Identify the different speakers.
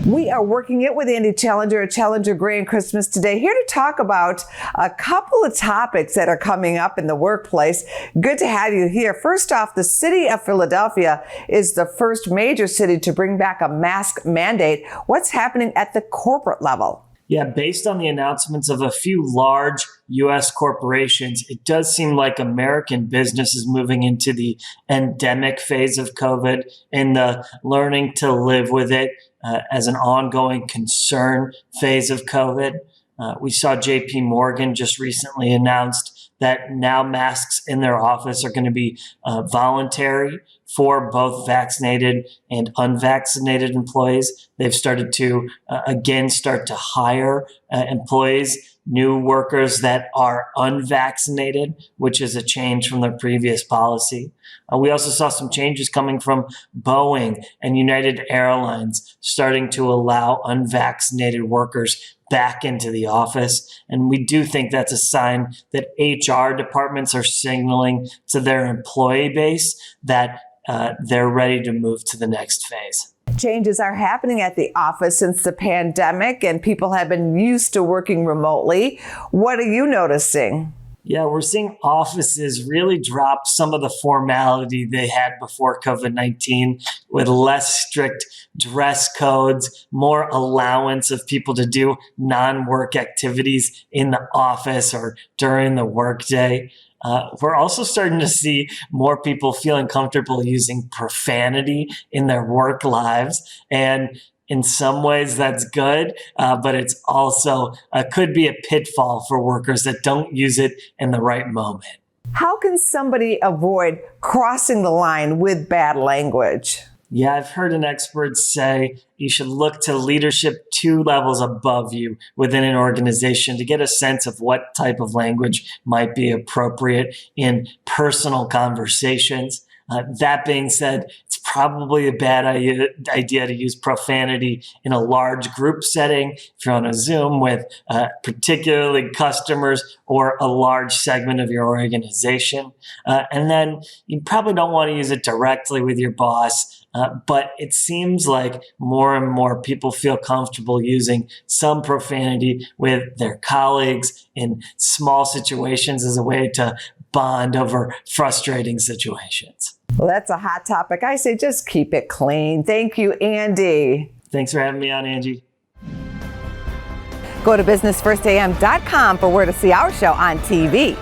Speaker 1: We are working it with Andy Challenger at Challenger Gray and Christmas today, here to talk about a couple of topics that are coming up in the workplace. Good to have you here. First off, the city of Philadelphia is the first major city to bring back a mask mandate. What's happening at the corporate level?
Speaker 2: Yeah, based on the announcements of a few large U.S. corporations, it does seem like American business is moving into the endemic phase of COVID and the learning to live with it as an ongoing concern phase of COVID. We saw JP Morgan just recently announced that now masks in their office are going to be voluntary for both vaccinated and unvaccinated employees. They've started to, again, start to hire employees, new workers that are unvaccinated, which is a change from their previous policy. We also saw some changes coming from Boeing and United Airlines starting to allow unvaccinated workers back into the office. And we do think that's a sign that HR departments are signaling to their employee base that they're ready to move to the next phase.
Speaker 1: Changes are happening at the office since the pandemic, and people have been used to working remotely. What are you noticing?
Speaker 2: Yeah, we're seeing offices really drop some of the formality they had before COVID-19 with less strict dress codes, more allowance of people to do non-work activities in the office or during the workday. We're also starting to see more people feeling comfortable using profanity in their work lives. And in some ways that's good, but it's also could be a pitfall for workers that don't use it in the right moment.
Speaker 1: How can somebody avoid crossing the line with bad language?
Speaker 2: Yeah, I've heard an expert say you should look to leadership 2 levels above you within an organization to get a sense of what type of language might be appropriate in personal conversations. That being said, it's probably a bad idea to use profanity in a large group setting if you're on a Zoom with particularly customers or a large segment of your organization. And then you probably don't want to use it directly with your boss. But it seems like more and more people feel comfortable using some profanity with their colleagues in small situations as a way to bond over frustrating situations.
Speaker 1: Well, that's a hot topic. I say just keep it clean. Thank you, Andy.
Speaker 2: Thanks for having me on, Angie.
Speaker 1: Go to businessfirstam.com for where to see our show on TV.